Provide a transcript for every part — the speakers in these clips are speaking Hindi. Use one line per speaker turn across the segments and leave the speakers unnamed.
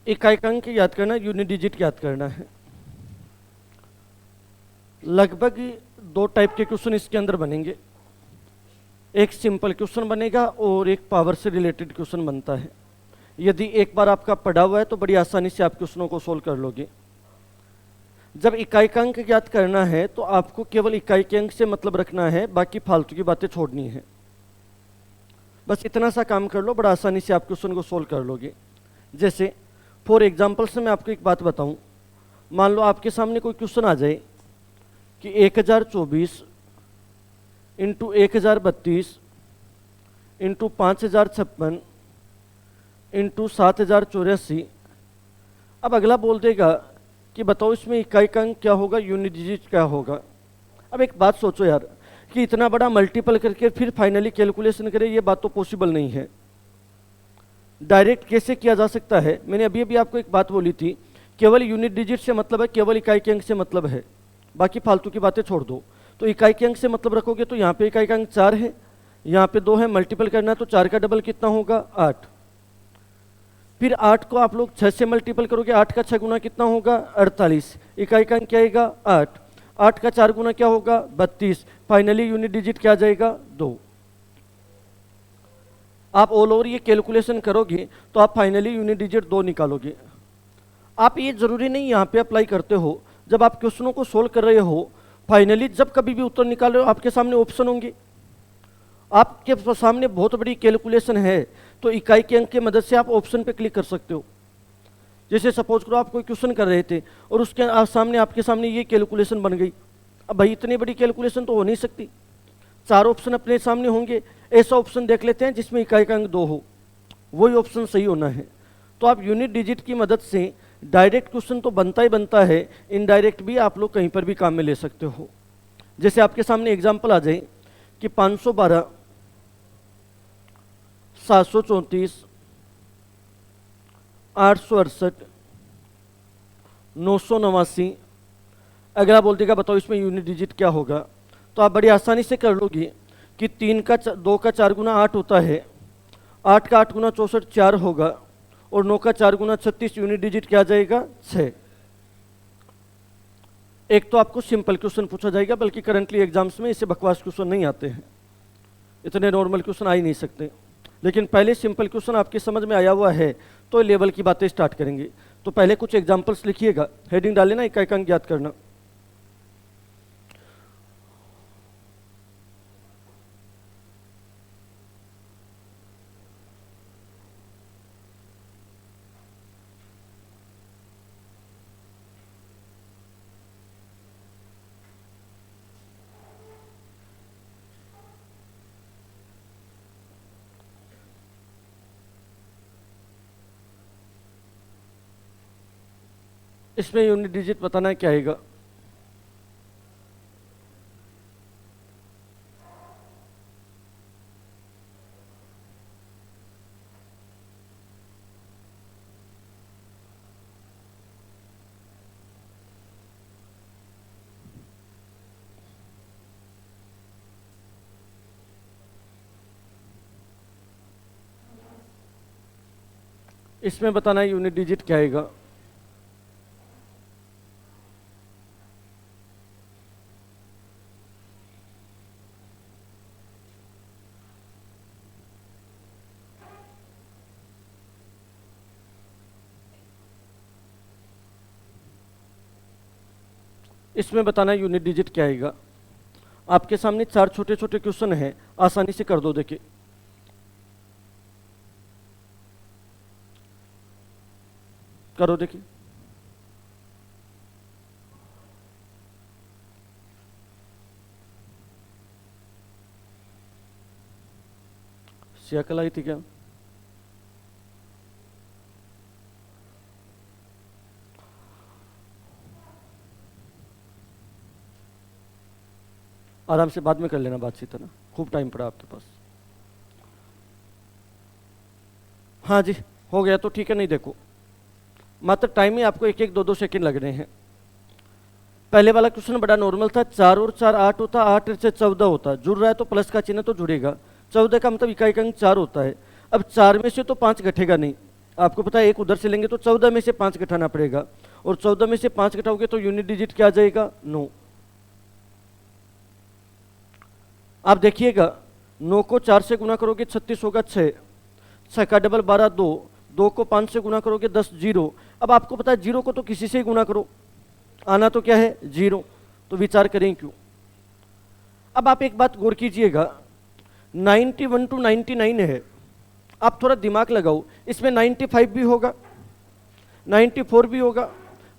इकाइक अंक याद करना, यूनिट डिजिट याद करना है। लगभग 2 टाइप के क्वेश्चन इसके अंदर बनेंगे। एक सिंपल क्वेश्चन बनेगा और एक पावर से रिलेटेड क्वेश्चन बनता है। यदि एक बार आपका पढ़ा हुआ है तो बड़ी आसानी से आप क्वेश्चनों को सोल्व कर लोगे। जब इकाइक अंक याद करना है तो आपको केवल इकाइक अंक से मतलब रखना है, बाकी फालतू की बातें छोड़नी है। बस इतना सा काम कर लो, बड़ा आसानी से आप क्वेश्चन को सोल्व कर लोगे। जैसे फॉर एग्जाम्पल से मैं आपको एक बात बताऊं, मान लो आपके सामने कोई क्वेश्चन आ जाए कि 1024 इंटू 1032 इंटू 5056 इंटू 7084। अब अगला बोल देगा कि बताओ इसमें इकाइक अंक क्या होगा, यूनिट डिजिट क्या होगा। अब एक बात सोचो यार, कि इतना बड़ा मल्टीपल करके फिर फाइनली कैलकुलेशन करे, ये बात तो पॉसिबल नहीं है। डायरेक्ट कैसे किया जा सकता है? मैंने अभी अभी आपको एक बात बोली थी, केवल यूनिट डिजिट से मतलब है, केवल इकाइक अंक से मतलब है, बाकी फालतू की बातें छोड़ दो। तो इकाइक अंक से मतलब रखोगे तो यहाँ पे इकाइक अंक 4 है, यहाँ पे 2 है, मल्टीपल करना है तो 4 का डबल कितना होगा 8। फिर 8 को आप लोग 6 से मल्टीपल करोगे, 8 का 6 गुना कितना होगा 48। इकाइक अंक क्या आएगा 8। 8 का 4 गुना क्या होगा 32। फाइनली यूनिट डिजिट क्या आ जाएगा 2। आप ऑल ओवर ये कैलकुलेशन करोगे तो आप फाइनली यूनिट डिजिट 2 निकालोगे। आप ये जरूरी नहीं यहाँ पे अप्लाई करते हो, जब आप क्वेश्चनों को सोल्व कर रहे हो फाइनली जब कभी भी उत्तर निकाल रहे हो आपके सामने ऑप्शन होंगे, आपके सामने बहुत बड़ी कैलकुलेशन है तो इकाई के अंक की मदद से आप ऑप्शन पे क्लिक कर सकते हो। जैसे सपोज करो आप कोई क्वेश्चन कर रहे थे और उसके आपके सामने ये कैलकुलेशन बन गई। अब भाई इतनी बड़ी कैलकुलेशन तो हो नहीं सकती, 4 ऑप्शन अपने सामने होंगे, ऐसा ऑप्शन देख लेते हैं जिसमें इकाई का अंक 2 हो, वही ऑप्शन सही होना है। तो आप यूनिट डिजिट की मदद से डायरेक्ट क्वेश्चन तो बनता ही बनता है, इनडायरेक्ट भी आप लोग कहीं पर भी काम में ले सकते हो। जैसे आपके सामने एग्जाम्पल आ जाए कि 512 734 868 989। अगला बोल देगा बताओ इसमें यूनिट डिजिट क्या होगा, तो आप बड़ी आसानी से कर लोगे कि 2 का 4 गुना 8 होता है, 8 का 8 गुना 64 4 होगा, और 9 का 4 गुना 36, यूनिट डिजिट क्या आ जाएगा 6। एक तो आपको सिंपल क्वेश्चन पूछा जाएगा, बल्कि करंटली एग्जाम्स में इससे बकवास क्वेश्चन नहीं आते हैं, इतने नॉर्मल क्वेश्चन आ ही नहीं सकते। लेकिन पहले सिंपल क्वेश्चन आपकी समझ में आया हुआ है तो लेवल की बातें स्टार्ट करेंगे। तो पहले कुछ एग्जाम्पल्स लिखिएगा, हेडिंग डाल लेना इकाई का अंक ज्ञात करना। इसमें यूनिट डिजिट बताना है क्या आएगा। इसमें बताना है यूनिट डिजिट क्या आएगा। इसमें बताना है यूनिट डिजिट क्या आएगा। आपके सामने 4 छोटे छोटे क्वेश्चन हैं, आसानी से कर दो। देखिए करो, देखिए शक्ल आई थी क्या? आराम से बाद में कर लेना बातचीत, है ना, खूब टाइम पड़ा आपके पास। हाँ जी हो गया तो ठीक है। नहीं देखो, मात्र टाइम ही आपको 1 1 2 2 सेकंड लग रहे हैं। पहले वाला क्वेश्चन बड़ा नॉर्मल था, 4 और 4 8 होता, 8 से 14 होता, जुड़ रहा है तो प्लस का चिन्ह तो जुड़ेगा, 14 का मतलब इकाई का अंक 4 होता है। अब 4 में से तो 5 घटेगा नहीं, आपको पता है एक उधर से लेंगे तो 14 में से 5 घटाना पड़ेगा, और 14 में से 5 घटाओगे तो यूनिट डिजिट क्या आ जाएगा, 9। आप देखिएगा 9 को 4 से गुना करोगे 36 होगा 6, 6 का डबल 12 2, 2 को 5 से गुना करोगे 10 0। अब आपको पता है 0 को तो किसी से ही गुना करो, आना तो क्या है 0, तो विचार करें क्यों। अब आप एक बात गौर कीजिएगा, 91 to 99 है, आप थोड़ा दिमाग लगाओ, इसमें 95 भी होगा, 94 भी होगा,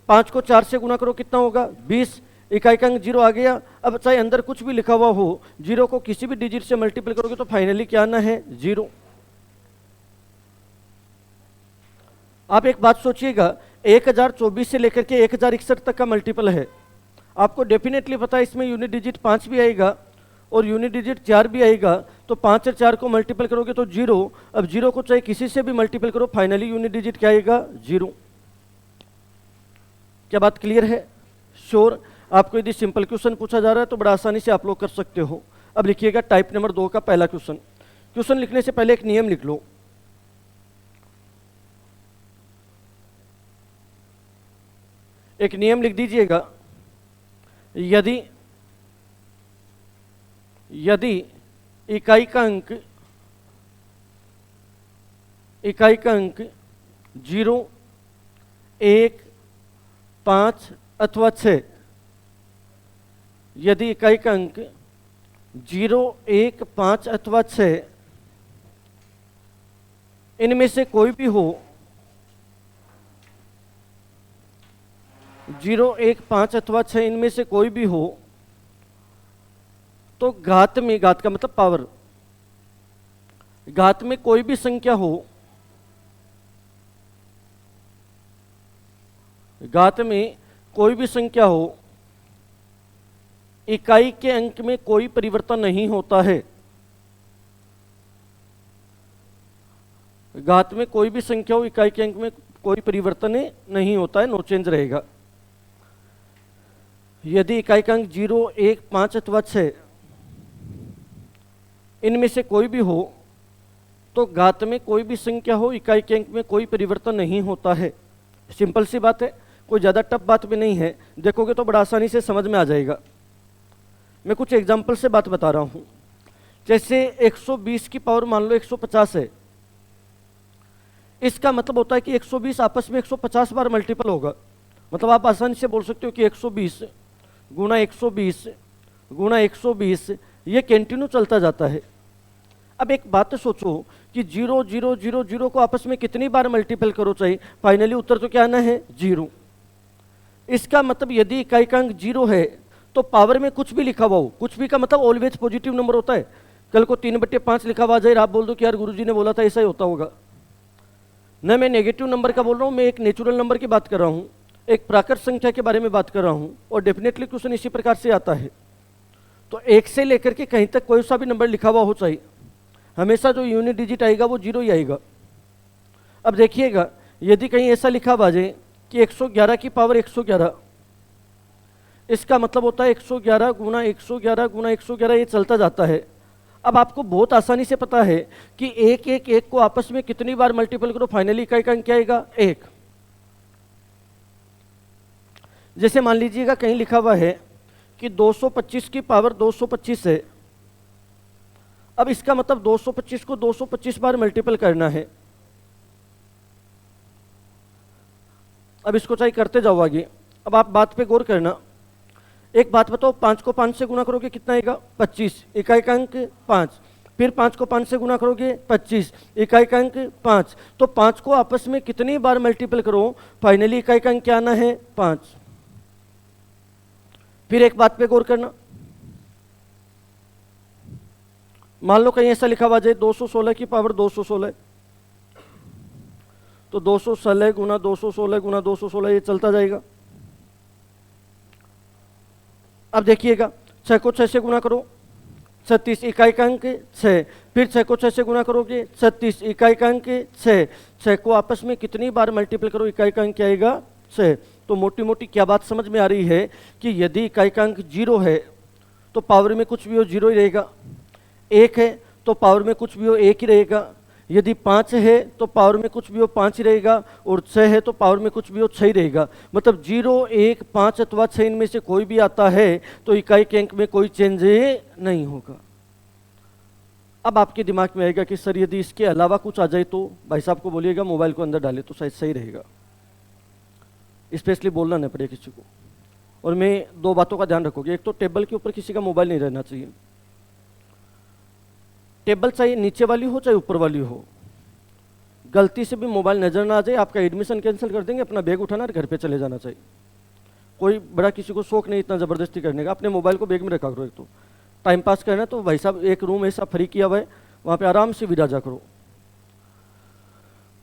5 को 4 से गुना करो कितना होगा 20, इकाई का अंक 0 आ गया। अब चाहे अंदर कुछ भी लिखा हुआ हो, 0 को किसी भी डिजिट से मल्टीपल करोगे तो फाइनली क्या आना है 0। आप एक बात सोचिएगा, 1024 से लेकर के 1061 तक का मल्टीपल है, आपको डेफिनेटली पता है इसमें यूनिट डिजिट 5 भी आएगा और यूनिट डिजिट 4 भी आएगा, तो 5 और 4 को मल्टीपल करोगे तो 0। अब 0 को चाहे किसी से भी मल्टीपल करो, फाइनली यूनिट डिजिट क्या आएगा 0। क्या बात क्लियर है, श्योर। आपको यदि सिंपल क्वेश्चन पूछा जा रहा है तो बड़ा आसानी से आप लोग कर सकते हो। अब लिखिएगा टाइप नंबर 2 का पहला क्वेश्चन। क्वेश्चन लिखने से पहले एक नियम लिख लो, एक नियम लिख दीजिएगा, यदि इकाई का अंक 0, 1, 5 अथवा 6, यदि इकाई का अंक 0, 1, 5 अथवा 6 इनमें से कोई भी हो, 0, 1, 5 अथवा 6 इनमें से कोई भी हो, तो घात में, घात का मतलब पावर, घात में कोई भी संख्या हो, घात में कोई भी संख्या हो, इकाई के अंक में कोई परिवर्तन नहीं होता है। घात में कोई भी संख्या हो, इकाई के अंक में कोई परिवर्तन नहीं होता है, नो चेंज रहेगा। यदि इकाई का अंक 0, 1, 5 अथवा 6 इनमें से कोई भी हो, तो घात में कोई भी संख्या हो, इकाई के अंक में कोई परिवर्तन नहीं होता है। सिंपल सी बात है, कोई ज़्यादा टफ बात भी नहीं है, देखोगे तो बड़ा आसानी से समझ में आ जाएगा। मैं कुछ एग्जाम्पल से बात बता रहा हूँ। जैसे 120 की पावर मान लो 150 है, इसका मतलब होता है कि 120 आपस में 150 बार मल्टीपल होगा। मतलब आप आसानी से बोल सकते हो कि 120 गुणा 120 गुणा 120, ये कंटिन्यू चलता जाता है। अब एक बात सोचो कि 0, 0, 0, 0 को आपस में कितनी बार मल्टीपल करो चाहिए, फाइनली उत्तर तो क्या आना है 0। इसका मतलब यदि इकाई का अंक 0 है तो पावर में कुछ भी लिखा हुआ हो, कुछ भी का मतलब ऑलवेज पॉजिटिव नंबर होता है। कल को 3/5 लिखा हुआ जाए, आप बोल दो कि यार गुरुजी ने बोला था ऐसा ही होता होगा। न मैं नेगेटिव नंबर का बोल रहा हूँ, मैं एक नेचुरल नंबर की बात कर रहा हूँ, एक प्राकृत संख्या के बारे में बात कर रहा हूँ, और डेफिनेटली क्वेश्चन इसी प्रकार से आता है। तो 1 से लेकर के कहीं तक कोई सा भी नंबर लिखा हुआ हो चाहिए, हमेशा जो यूनिट डिजिट आएगा वो 0 ही आएगा। अब देखिएगा, यदि कहीं ऐसा लिखा हुआ जाए कि 111 की पावर 111, इसका मतलब होता है 111 गुणा 111 गुणा 111, ये चलता जाता है। अब आपको बहुत आसानी से पता है कि 1, 1, 1 को आपस में कितनी बार मल्टीपल करो, फाइनली इकाई का अंक क्या आएगा 1। जैसे मान लीजिएगा कहीं लिखा हुआ है कि 225 की पावर 225 है, अब इसका मतलब 225 को 225 बार मल्टीपल करना है। अब इसको चाहे करते जाओ आगे। अब आप बात पे गौर करना, एक बात बताओ, 5 को 5 से गुना करोगे कितना आएगा 25, इकाई का अंक 5, फिर 5 को 5 से गुना करोगे 25, इकाई का अंक 5, तो 5 को आपस में कितनी बार मल्टीपल करो, फाइनली इकाई का अंक क्या आना है 5। फिर एक बात पे गौर करना, मान लो कहीं ऐसा लिखा हुआ जाए 216 की पावर 216, तो 216 गुना 216 गुना 216, ये चलता जाएगा। अब देखिएगा 6 को 6 से गुना करो 36, इकाई का अंक 6, फिर 6 को 6 से गुना करोगे 36, इकाई का अंक 6, 6 को आपस में कितनी बार मल्टीपल करो, इकाई का अंक क्या आएगा 6। तो मोटी मोटी क्या बात समझ में आ रही है कि यदि इकाई का अंक 0 है तो पावर में कुछ भी हो 0 ही रहेगा, 1 है तो पावर में कुछ भी हो 1 ही रहेगा, यदि 5 है तो पावर में कुछ भी हो 5 ही रहेगा, और 6 है तो पावर में कुछ भी हो 6 ही रहेगा। मतलब 0, 1, 5 अथवा 6 इनमें से कोई भी आता है तो इकाई के अंक में कोई चेंज नहीं होगा। अब आपके दिमाग में आएगा कि सर यदि इसके अलावा कुछ आ जाए तो भाई साहब को बोलिएगा मोबाइल को अंदर डाले तो शायद सही रहेगा, स्पेशली बोलना नहीं पड़े किसी को। और मैं 2 बातों का ध्यान रखोगे, एक तो टेबल के ऊपर किसी का मोबाइल नहीं रहना चाहिए। टेबल चाहे नीचे वाली हो चाहे ऊपर वाली हो, गलती से भी मोबाइल नजर ना आ जाए, आपका एडमिशन कैंसिल कर देंगे, अपना बैग उठाना और घर पे चले जाना चाहिए। कोई बड़ा किसी को शौक नहीं इतना ज़बरदस्ती करने का, अपने मोबाइल को बैग में रखा करो। एक तो टाइम पास करना तो भाई साहब एक रूम ऐसा फ्री किया हुआ है, वहाँ पे आराम से विदा जा करो।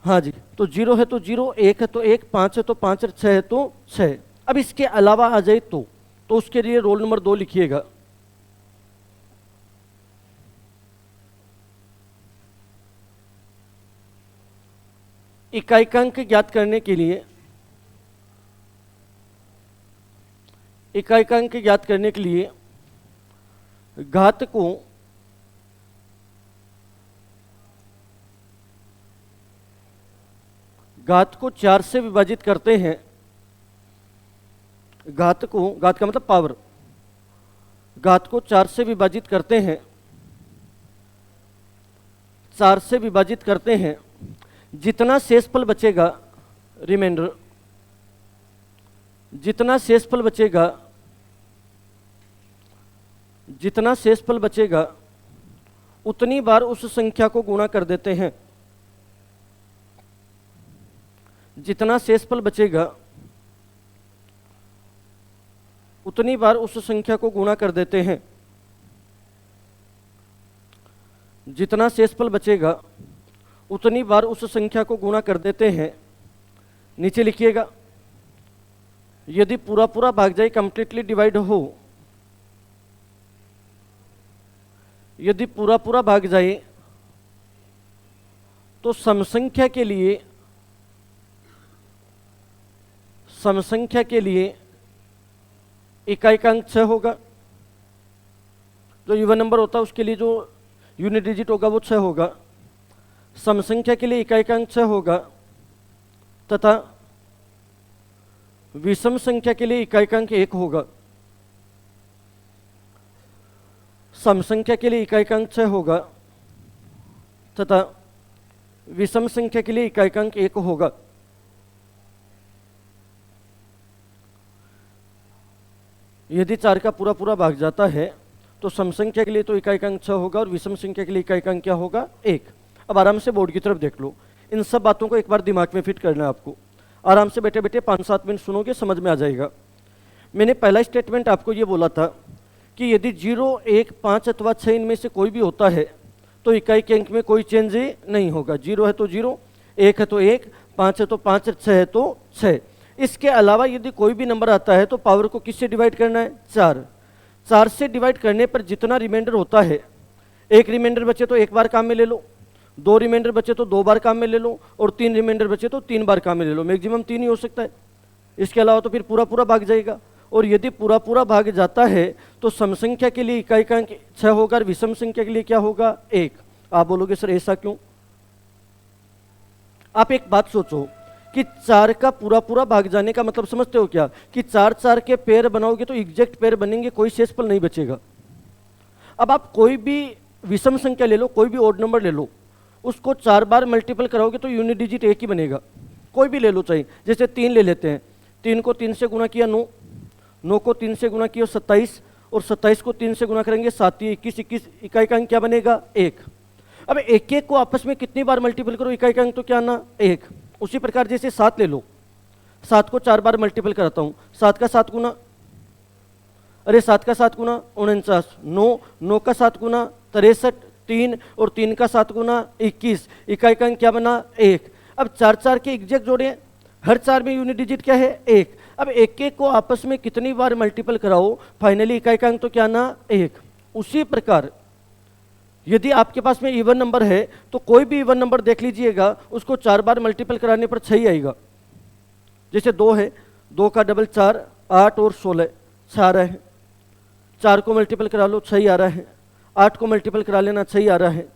हाँ जी, तो 0 है तो 0, 1 है तो 1, 5 है तो 5, 6 है तो 6। अब इसके अलावा आ जाए तो उसके लिए रोल नंबर 2 लिखिएगा। इकाइकांक ज्ञात करने के लिए घात को 4 से विभाजित करते हैं। घात का मतलब पावर, घात को 4 से विभाजित करते हैं, 4 से विभाजित करते हैं। जितना शेषफल बचेगा, रिमाइंडर, जितना शेषफल बचेगा उतनी बार उस संख्या को गुणा कर देते हैं। जितना शेषफल बचेगा उतनी बार उस संख्या को गुणा कर देते हैं। जितना शेषफल बचेगा उतनी बार उस संख्या को गुणा कर देते हैं। नीचे लिखिएगा, यदि पूरा पूरा भाग जाए, कंप्लीटली डिवाइड हो, यदि पूरा पूरा भाग जाए तो सम संख्या के लिए इकाई का अंक 6 होगा। जो इवन नंबर होता है उसके लिए जो यूनिट डिजिट होगा वो 6 होगा। सम संख्या के लिए इकाई का अंक 6 होगा तथा विषम संख्या के लिए इकाई का अंक 1 होगा। सम संख्या के लिए इकाई का अंक 6 होगा तथा विषम संख्या के लिए इकाई का अंक 1 होगा। यदि 4 का पूरा पूरा भाग जाता है तो सम संख्या के लिए तो इकाई का अंक 6 होगा और विषम संख्या के लिए इकाई का अंक क्या होगा? 1। अब आराम से बोर्ड की तरफ देख लो। इन सब बातों को एक बार दिमाग में फिट करना है आपको। आराम से बैठे बैठे 5-7 मिनट सुनोगे, समझ में आ जाएगा। मैंने पहला स्टेटमेंट आपको ये बोला था कि यदि 0, 1, 5 अथवा 6 इनमें से कोई भी होता है तो इकाई के अंक में कोई चेंज नहीं होगा। 0 है तो 0, 1 है तो 1, 5 है तो 5, 6 है तो 6। इसके अलावा यदि कोई भी नंबर आता है तो पावर को किससे डिवाइड करना है? 4। 4 से डिवाइड करने पर जितना रिमाइंडर होता है, एक रिमाइंडर बचे तो एक बार काम में ले लो, 2 रिमाइंडर बचे तो 2 बार काम में ले लो, और 3 रिमाइंडर बचे तो 3 बार काम में ले लो। मैक्सिमम 3 ही हो सकता है, इसके अलावा तो फिर पूरा पूरा भाग जाएगा। और यदि पूरा पूरा भाग जाता है तो सम संख्या के लिए इकाई का अंक 6 होगा और विषम संख्या के लिए क्या होगा? 1। आप बोलोगे सर ऐसा क्यों? आप एक बात सोचो कि 4 का पूरा पूरा भाग जाने का मतलब समझते हो क्या? कि 4-4 के पेयर बनाओगे तो एग्जैक्ट पेयर बनेंगे, कोई शेषफल नहीं बचेगा। अब आप कोई भी विषम संख्या ले लो, कोई भी ओड नंबर ले लो, उसको 4 बार मल्टीपल कराओगे तो यूनिट डिजिट 1 ही बनेगा। कोई भी ले लो, चाहिए जैसे 3 ले लेते हैं, 3 को 3 से गुणा किया 9, 9 को 3 से गुणा किया 27, और 27 को 3 से गुणा करेंगे 7, 21, 21, इकाई का अंक क्या बनेगा? 1। अब 1-1 को आपस में कितनी बार मल्टीपल करो, इकाई का अंक तो क्या आना? 1। उसी प्रकार जैसे 7 ले लो, 7 को 4 बार मल्टीपल कराता हूँ, 7 का 7 गुना, अरे 7 का 7 गुना 49, 9, 9 का 7 गुना 63, 3 और 3 का 7 गुना 21, इकाई का अंक क्या बना? 1। अब 4-4 के एग्जैक्ट जोड़े, हर 4 में यूनिट डिजिट क्या है? 1। अब 1-1 को आपस में कितनी बार मल्टीपल कराओ, फाइनली इकाई का अंक तो क्या आना? 1। उसी प्रकार यदि आपके पास में इवन नंबर है तो कोई भी इवन नंबर देख लीजिएगा, उसको 4 बार मल्टीपल कराने पर 6 ही आएगा। जैसे 2 है, 2 का डबल 4, 8 और 16, 6 आ रहा है। 4 को मल्टीपल करा लो, 6 ही आ रहा है। 8 को मल्टीपल करा लेना, 6 ही आ रहा है।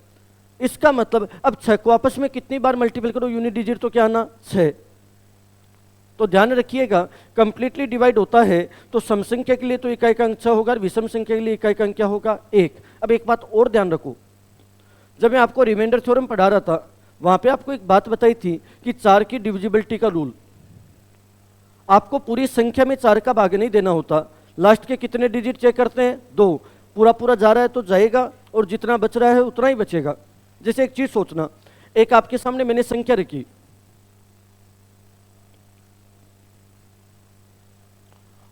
इसका मतलब अब 6 को आपस में कितनी बार मल्टीपल करो यूनिट डिजिट तो क्या आना 6। तो ध्यान रखिएगा कंप्लीटली डिवाइड होता है तो सम संख्या के लिए तो इकाई का अंक 6 होगा और विषम संख्या के लिए इकाई का अंक क्या होगा 1। अब एक बात और ध्यान रखो, जब मैं आपको रिमाइंडर थ्योरम पढ़ा रहा था वहां पे आपको एक बात बताई थी कि 4 की डिविजिबिलिटी का रूल, आपको पूरी संख्या में 4 का भाग नहीं देना होता, लास्ट के कितने डिजिट चेक करते हैं 2, पूरा पूरा जा रहा है तो जाएगा और जितना बच रहा है उतना ही बचेगा। जैसे एक चीज सोचना, एक आपके सामने मैंने संख्या रखी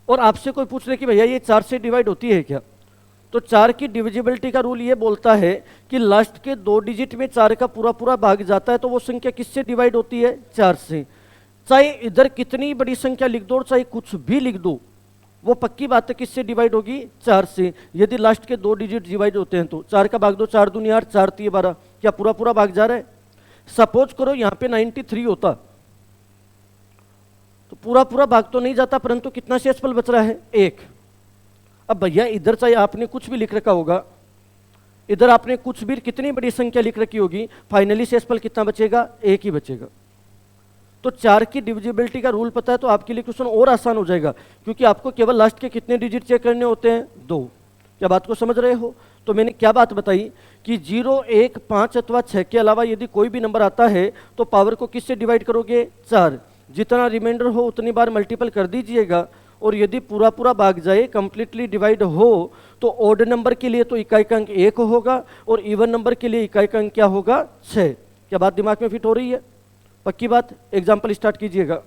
और आपसे कोई पूछ ले कि भैया ये 4 से डिवाइड होती है क्या, तो 4 की डिविजिबिलिटी का रूल ये बोलता है कि लास्ट के 2 डिजिट में 4 का पूरा पूरा भाग जाता है तो वो संख्या किससे डिवाइड होती है 4 से। चाहे इधर कितनी बड़ी संख्या लिख दो और चाहे कुछ भी लिख दो, वो पक्की बात है किससे डिवाइड होगी 4 से। यदि लास्ट के 2 डिजिट डिवाइड होते हैं तो 4 का भाग दो, 4 दूनी 8, 4 3 12, क्या पूरा पूरा भाग जा रहा है। सपोज करो यहाँ पे 93 होता तो पूरा पूरा भाग तो नहीं जाता, परंतु कितना शेषफल बच रहा है 1। अब भैया इधर चाहे आपने कुछ भी लिख रखा होगा, इधर आपने कुछ भी कितनी बड़ी संख्या लिख रखी होगी, फाइनली शेषफल कितना बचेगा 1 ही बचेगा। तो 4 की डिविजिबिलिटी का रूल पता है तो आपके लिए क्वेश्चन और आसान हो जाएगा, क्योंकि आपको केवल लास्ट के कितने डिजिट चेक करने होते हैं 2। क्या बात को समझ रहे हो। तो मैंने क्या बात बताई कि 0, 1, 5 अथवा 6 के अलावा यदि कोई भी नंबर आता है तो पावर को किससे डिवाइड करोगे 4, जितना रिमाइंडर हो उतनी बार मल्टीपल कर दीजिएगा। और यदि पूरा पूरा भाग जाए कंप्लीटली डिवाइड हो तो ऑड नंबर के लिए तो इकाई का अंक 1 होगा और इवन नंबर के लिए इकाई का अंक क्या होगा 6। क्या बात दिमाग में फिट हो रही है, पक्की बात। एग्जाम्पल स्टार्ट कीजिएगा।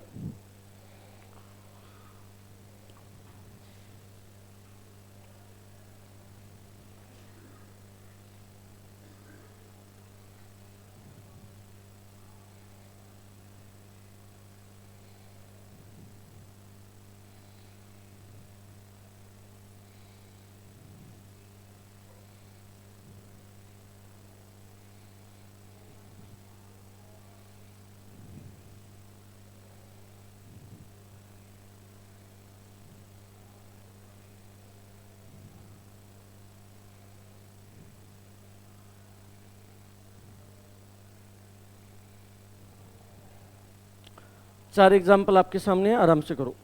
चार एग्जाम्पल आपके सामने है, आराम से करो।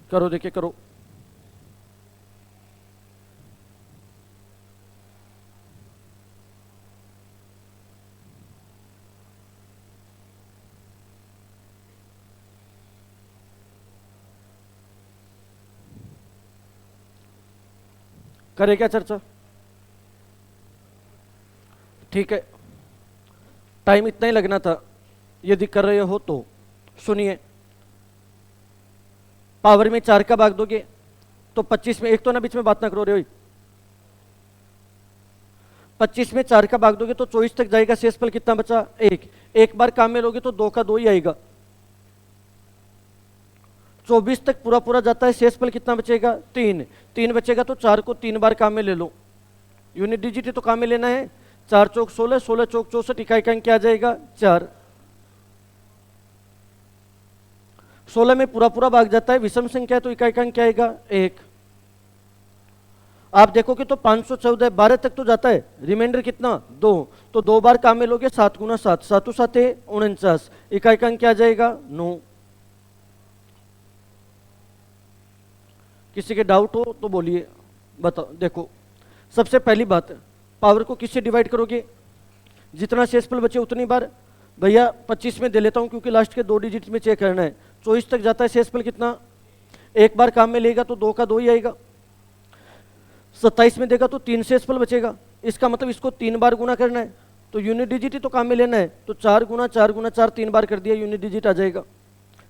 करो देखिए, करो। करे क्या चर्चा, ठीक है। टाइम इतना ही लगना था, यदि कर रहे हो तो सुनिए। पावर में 4 का भाग दोगे तो 25 में, एक तो ना बीच में बात ना करो रे, 25 में 4 का भाग दोगे तो 24 तक जाएगा, शेषफल कितना बचा 1। एक बार काम में लोगे तो 2 का 2 ही आएगा। 24 तक पूरा पूरा जाता है, शेषफल कितना बचेगा 3। 3 बचेगा तो 4 को 3 बार काम में ले लो, यूनिट डिजिट तो काम में लेना है। 4 चौक 16, 16 चौक 64, इकाई का अंक क्या आ जाएगा 4। 16 में पूरा पूरा भाग जाता है, विषम संख्या है तो इकाई का अंक क्या आएगा 1। आप देखोगे तो 514, 12 तक तो जाता है, रिमाइंडर कितना 2, तो 2 बार काम में लोगे 7 गुना 7, 7 7 49, इकाई का अंक क्या आ जाएगा 9। किसी के डाउट हो तो बोलिए, बताओ। देखो सबसे पहली बात, पावर को किससे डिवाइड करोगे, जितना शेषफल बचे उतनी बार। भैया 25 में दे लेता हूं क्योंकि लास्ट के 2 डिजिट में चेक करना है। 24 तक जाता है, शेषफल कितना, एक बार काम में लेगा तो 2 का 2 ही आएगा। 27 में देगा तो 3 शेषफल बचेगा, इसका मतलब इसको 3 बार गुना करना है। तो यूनिट डिजिट ही तो काम में लेना है, तो 4 गुना 4 गुना 4 3 बार कर दिया, यूनिट डिजिट आ जाएगा।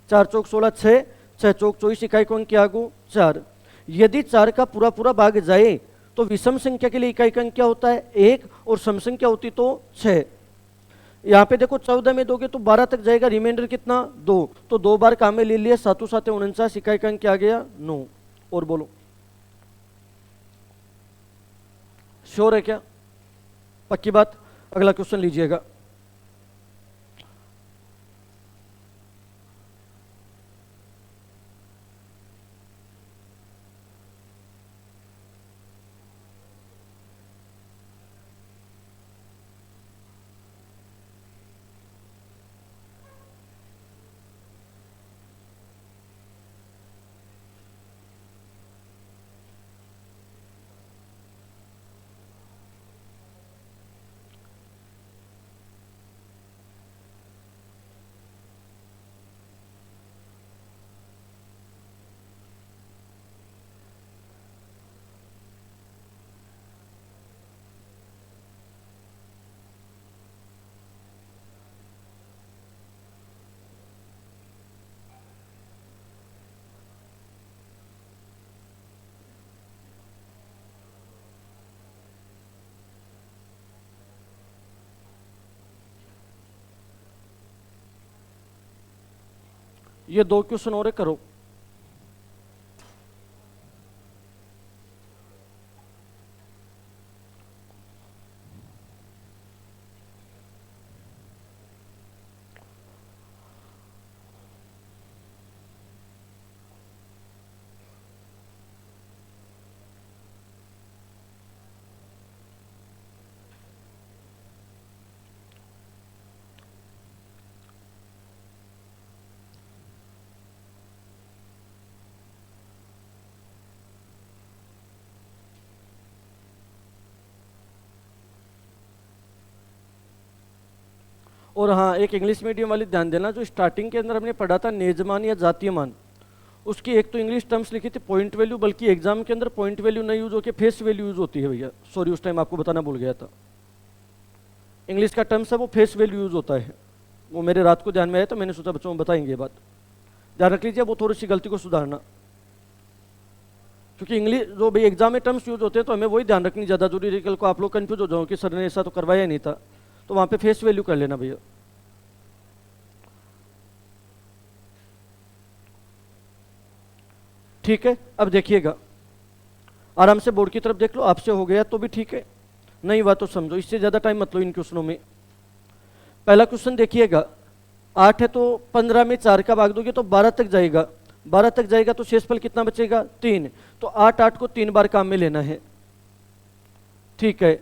4 चौक 16, 6 6 चौक 24, इकाई को अंक क्या आगू 4। यदि 4 का पूरा पूरा भाग जाए तो विषम संख्या के लिए इकाई का अंक क्या होता है 1, और सम संख्या होती तो 6। यहाँ पे देखो 14 में दोगे तो 12 तक जाएगा, रिमाइंडर कितना 2, तो 2 बार काम में ले लिया, 7 7 49, इकाई का अंक क्या आ गया 9। और बोलो श्योर है क्या, पक्की बात। अगला क्वेश्चन लीजिएगा। ये 2 क्वेश्चन और है, करो। और हाँ, एक इंग्लिश मीडियम वाली ध्यान देना, जो स्टार्टिंग के अंदर हमने पढ़ा था नियजमान या जातीय मान, उसकी एक तो इंग्लिश टर्म्स लिखी थी पॉइंट वैल्यू, बल्कि एग्जाम के अंदर पॉइंट वैल्यू नहीं यूज होकर फेस वैल्यू यूज होती है भैया, सॉरी उस टाइम आपको बताना भूल गया था। इंग्लिश का टर्म्स है वो फेस वैल्यू यूज होता है, वो मेरे रात को ध्यान में आया तो मैंने सोचा बच्चों में बताएंगे ये बात, ध्यान रख लीजिए, वो थोड़ी सी गलती को सुधारना, क्योंकि इंग्लिश जो भाई एग्जाम में टर्म्स यूज होते हैं तो हमें वही ध्यान रखनी ज़्यादा जरूरी है, कल को आप लोग कंफ्यूज हो जाओ कि सर ने ऐसा तो करवाया नहीं था, तो वहाँ पे फेस वैल्यू कर लेना भैया। ठीक है, अब देखिएगा आराम से बोर्ड की तरफ देख लो, आपसे हो गया तो भी ठीक है, नहीं हुआ तो समझो, इससे ज़्यादा टाइम मत लो इन क्वेश्चनों में। पहला क्वेश्चन देखिएगा, 8 है तो 15 में 4 का भाग दोगे तो 12 तक जाएगा, 12 तक जाएगा तो शेषफल कितना बचेगा 3, तो 8 8 को 3 बार काम में लेना है। ठीक है,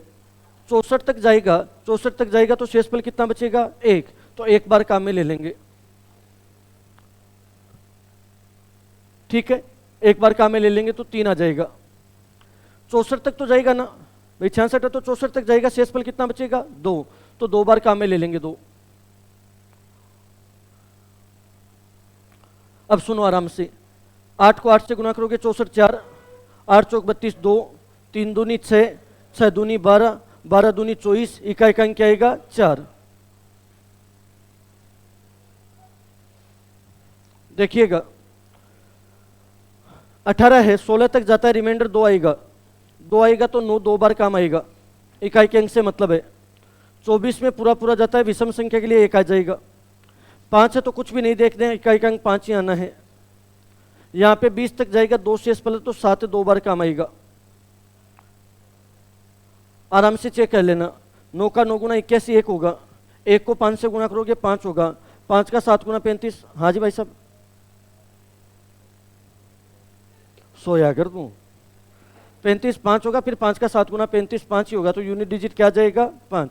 64 तक जाएगा, 64 तक जाएगा तो शेषफल कितना बचेगा 1, तो 1 बार काम में ले लेंगे। ठीक है, 1 बार काम में ले लेंगे तो 3 आ जाएगा। 64 तक तो जाएगा ना भाई, 66 है तो 64 तक जाएगा, शेषफल कितना बचेगा 2, तो 2 बार काम में ले लेंगे 2। अब सुनो आराम से, 8 को 8 से गुना करोगे 64 4, 8 चौक 32 2, 3 दूनी 6, 6 दूनी 12, 12 दूनी 24, इकाई का अंक क्या आएगा 4। देखिएगा 18 है, 16 तक जाता है, रिमाइंडर 2 आएगा, 2 आएगा तो 9 2 बार काम आएगा, इकाई के अंक से मतलब है। 24 में पूरा पूरा जाता है, विषम संख्या के लिए 1 आ जाएगा। 5 है तो कुछ भी नहीं देखते हैं, इकाई का अंक 5 ही आना है। यहाँ पे 20 तक जाएगा, 2 शेषफल तो 7 2 बार काम आएगा। आराम से चेक कर लेना, 9 का 9 गुना 81 1 होगा, 1 को 5 से गुना करोगे 5 होगा, 5 का 7 गुना 35। हाँ जी भाई साहब, सोया कर दूं, 35 5 होगा, फिर 5 का 7 गुना 35 5 ही होगा, तो यूनिट डिजिट क्या जाएगा 5।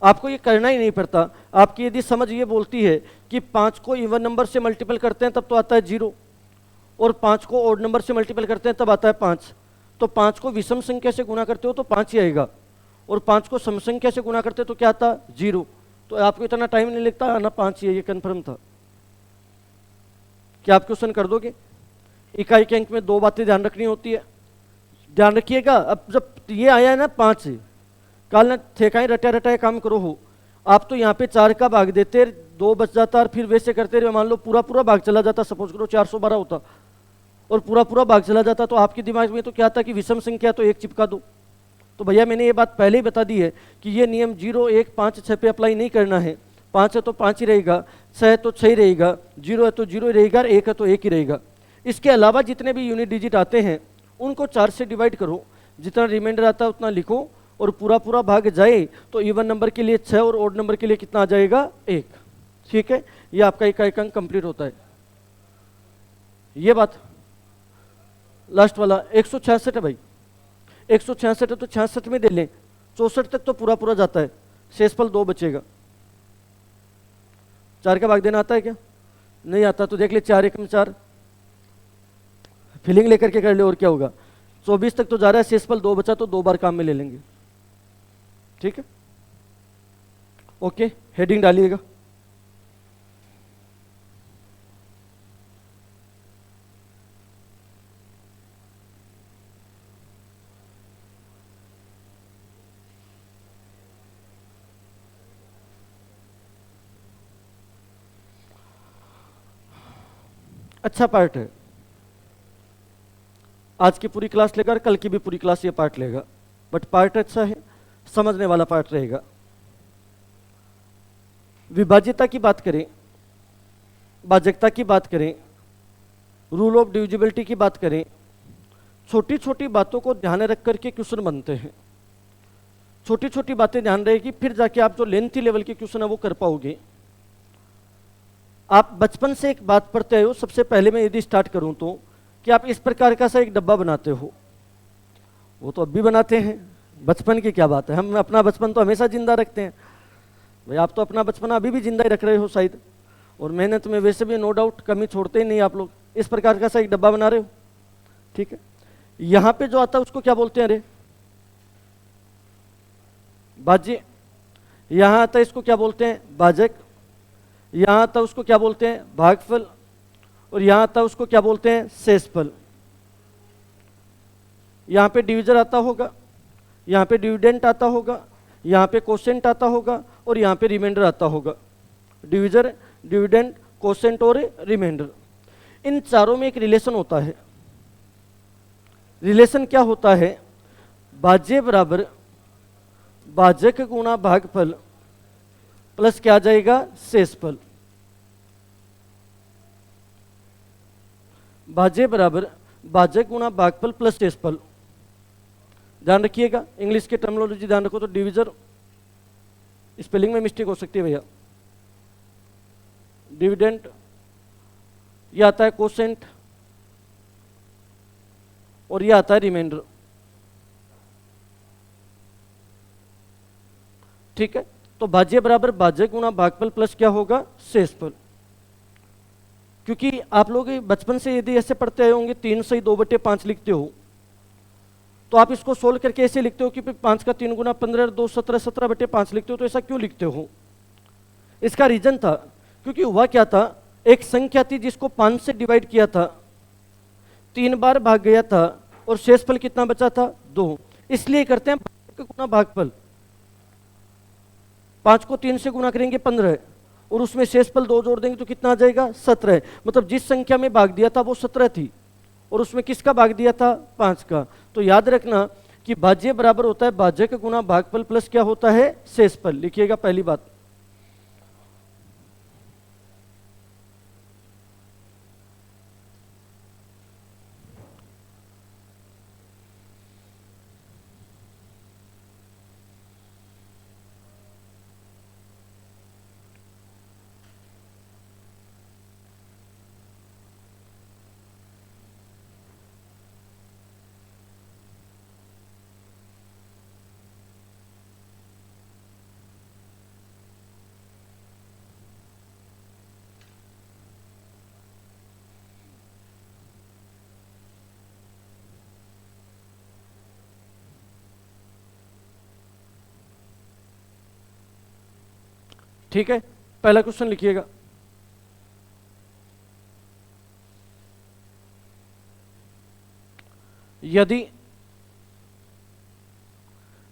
आपको ये करना ही नहीं पड़ता, आपकी यदि समझ ये बोलती है कि 5 को इवन नंबर से मल्टीपल करते हैं तब तो आता है 0, और 5 को ऑड नंबर से मल्टीपल करते हैं तब आता है 5, तो 5 को विषम संख्या से गुना करते हो तो 5 ही आएगा, और 5 को सम संख्या से गुना करते हो तो क्या आता 0, तो आपको इतना टाइम नहीं लगता, आना 5 ही है, ये कन्फर्म था। क्या आप क्वेश्चन कर दोगे? इकाई के अंक में दो बातें ध्यान रखनी होती है। ध्यान रखिएगा, अब जब ये आया है ना 5 काल न थे रटा रटाए काम करो हो, आप तो यहाँ पे 4 का भाग देते 2 बच जाता और फिर वैसे करते रहे, मान लो पूरा पूरा भाग चला जाता, सपोज करो 412 होता और पूरा पूरा भाग चला जाता, तो आपके दिमाग में तो क्या था कि विषम संख्या तो 1 चिपका दो। तो भैया मैंने ये बात पहले ही बता दी है कि ये नियम 0, 1, 5, 6 पे अप्लाई नहीं करना है। 5 है तो 5 ही रहेगा, 6 है तो 6 ही रहेगा, 0 है तो 0 ही रहेगा, 1 है तो 1 ही रहेगा। इसके अलावा जितने भी यूनिट डिजिट आते हैं उनको 4 से डिवाइड करो, जितना रिमाइंडर आता है उतना लिखो और पूरा पूरा भाग जाए तो इवन नंबर के लिए 6 और ऑड नंबर के लिए कितना आ जाएगा 1। ठीक है, ये आपका इकाई अंक कंप्लीट होता है। ये बात लास्ट वाला 166 है भाई, 166 है तो 66 में दे लें, 64 तक तो पूरा पूरा जाता है, शेषफल 2 बचेगा। 4 का भाग देना आता है क्या? नहीं आता, तो देख ले 4 एकम 4, फीलिंग लेकर के कर ले और क्या होगा। 24 तक तो जा रहा है, शेषफल 2 बचा तो 2 बार काम में ले लेंगे। ठीक है, ओके, हेडिंग डालिएगा। अच्छा पार्ट है, आज की पूरी क्लास लेगा और कल की भी पूरी क्लास ये पार्ट लेगा, बट पार्ट अच्छा है, समझने वाला पार्ट रहेगा। विभाज्यता की बात करें, भाजकता की बात करें, रूल ऑफ डिविजिबिलिटी की बात करें, छोटी छोटी बातों को ध्यान रख करके क्वेश्चन बनते हैं। छोटी छोटी बातें ध्यान रहेगी, फिर जाके आप जो लेंथी लेवल के क्वेश्चन है वो कर पाओगे। आप बचपन से एक बात पढ़ते हो, सबसे पहले मैं यदि स्टार्ट करूं तो कि आप इस प्रकार का सा एक डब्बा बनाते हो, वो तो अब भी बनाते हैं, बचपन की क्या बात है, हम अपना बचपन तो हमेशा जिंदा रखते हैं। भाई आप तो अपना बचपन अभी भी जिंदा ही रख रहे हो शायद, और मेहनत में वैसे भी नो डाउट कमी छोड़ते ही नहीं आप लोग। इस प्रकार का सा एक डब्बा बना रहे हो, ठीक है। यहां पे जो आता है उसको क्या बोलते हैं? अरे भाज्य। यहां आता है इसको क्या बोलते हैं? भाजक। यहां आता है उसको क्या बोलते हैं? भागफल। और यहां आता है उसको क्या बोलते हैं? शेषफल। यहां पे डिविजन आता होगा, यहां पे डिविडेंट आता होगा, यहां पे कोसेंट आता होगा और यहां पे रिमाइंडर आता होगा। डिविजन, डिविडेंट, कोसेंट और रिमाइंडर, इन चारों में एक रिलेशन होता है। रिलेशन क्या होता है? भाज्य बराबर भाजक गुणा भागफल प्लस क्या आ जाएगा? शेषफल। भाज्य बराबर भाजक गुणा भागफल प्लस शेषफल। ध्यान रखिएगा, इंग्लिश की टर्मिनोलॉजी ध्यान रखो तो डिविजन, स्पेलिंग में मिस्टेक हो सकती है भैया। डिविडेंट, ये आता है कोसेंट और ये आता है रिमाइंडर। ठीक है, तो भाज्य बराबर भाजक गुणा भागफल प्लस क्या होगा? शेषफल। क्योंकि आप लोग बचपन से यदि ऐसे पढ़ते आए होंगे 3 से 2/5 लिखते हो, तो आप इसको सोल्व करके ऐसे लिखते हो कि 5 का 3 गुना 15 और 2 17, 17/5 लिखते हो। तो ऐसा क्यों लिखते हो? इसका रीजन था, क्योंकि हुआ क्या था, एक संख्या थी जिसको 5 से डिवाइड किया था, 3 बार भाग गया था और शेषफल कितना बचा था? 2। इसलिए करते हैं भाजक गुणा भागफल। 5 को 3 से गुना करेंगे 15 और उसमें शेषफल 2 जोड़ देंगे तो कितना आ जाएगा? 17। मतलब जिस संख्या में भाग दिया था वो 17 थी और उसमें किसका भाग दिया था? 5 का। तो याद रखना कि भाज्य बराबर होता है भाजक गुणा भागफल प्लस क्या होता है? शेषफल। लिखिएगा पहली बात। ठीक है, पहला क्वेश्चन लिखिएगा। यदि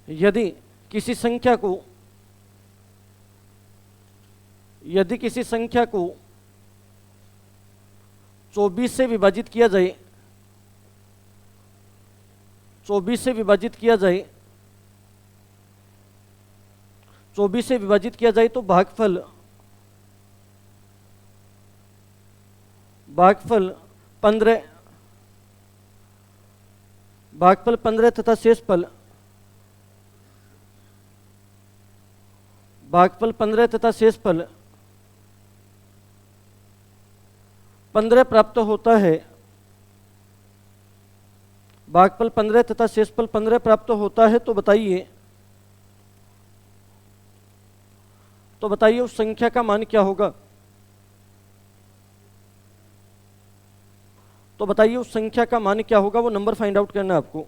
यदि किसी संख्या को 24 से विभाजित किया जाए, 24 से विभाजित किया जाए, 24 से विभाजित किया जाए तो भागफल 15, भागफल 15 तथा शेषफल भागफल 15 तथा शेषफल 15 प्राप्त होता है। भागफल 15 तथा शेषफल 15 प्राप्त होता है तो बताइए उस संख्या का मान क्या होगा। तो बताइए उस संख्या का मान क्या होगा, वो नंबर फाइंड आउट करना है आपको।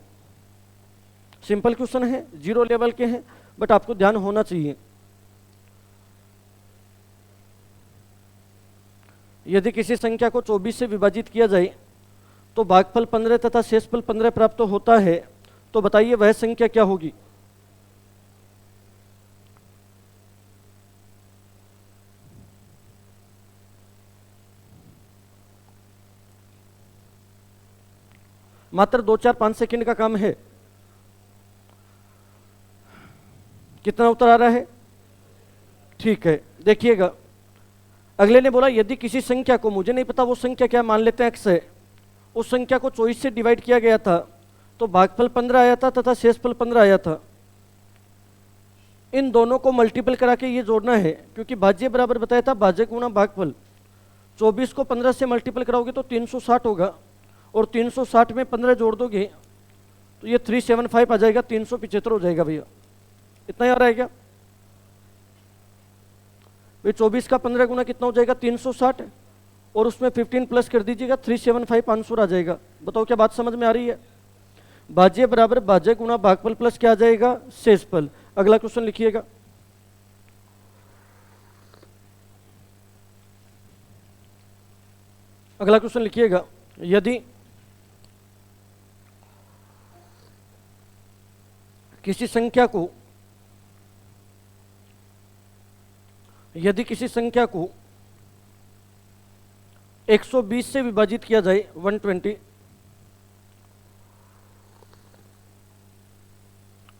सिंपल क्वेश्चन है, 0 लेवल के हैं, बट आपको ध्यान होना चाहिए। यदि किसी संख्या को 24 से विभाजित किया जाए तो भागफल 15 तथा शेषफल 15 प्राप्त होता है, तो बताइए वह संख्या क्या होगी। मात्र 2-4-5 सेकंड का काम है। कितना उत्तर आ रहा है? ठीक है, देखिएगा। अगले ने बोला यदि किसी संख्या को, मुझे नहीं पता वो संख्या क्या, मान लेते हैं x है, उस संख्या को 24 से डिवाइड किया गया था तो भागफल 15 आया था तथा शेषफल 15 आया था। इन दोनों को मल्टीपल करा के ये जोड़ना है, क्योंकि भाज्य बराबर बताया था भाज्य गुणा भागफल। 24 को 15 से मल्टीपल कराओगे तो 360 होगा, और 360 में 15 जोड़ दोगे तो ये 375 आ जाएगा, 375 हो जाएगा भैया। इतना ही आ रहा है क्या भाई? 24 का 15 गुना कितना हो जाएगा? 360, और उसमें 15 प्लस कर दीजिएगा, 375 आंसर आ जाएगा। बताओ क्या बात समझ में आ रही है? भाज्य बराबर भाज्य गुणा भागफल प्लस क्या आ जाएगा? शेषफल। अगला क्वेश्चन लिखिएगा। अगला क्वेश्चन लिखिएगा। यदि किसी संख्या को 120 से विभाजित किया जाए, 120,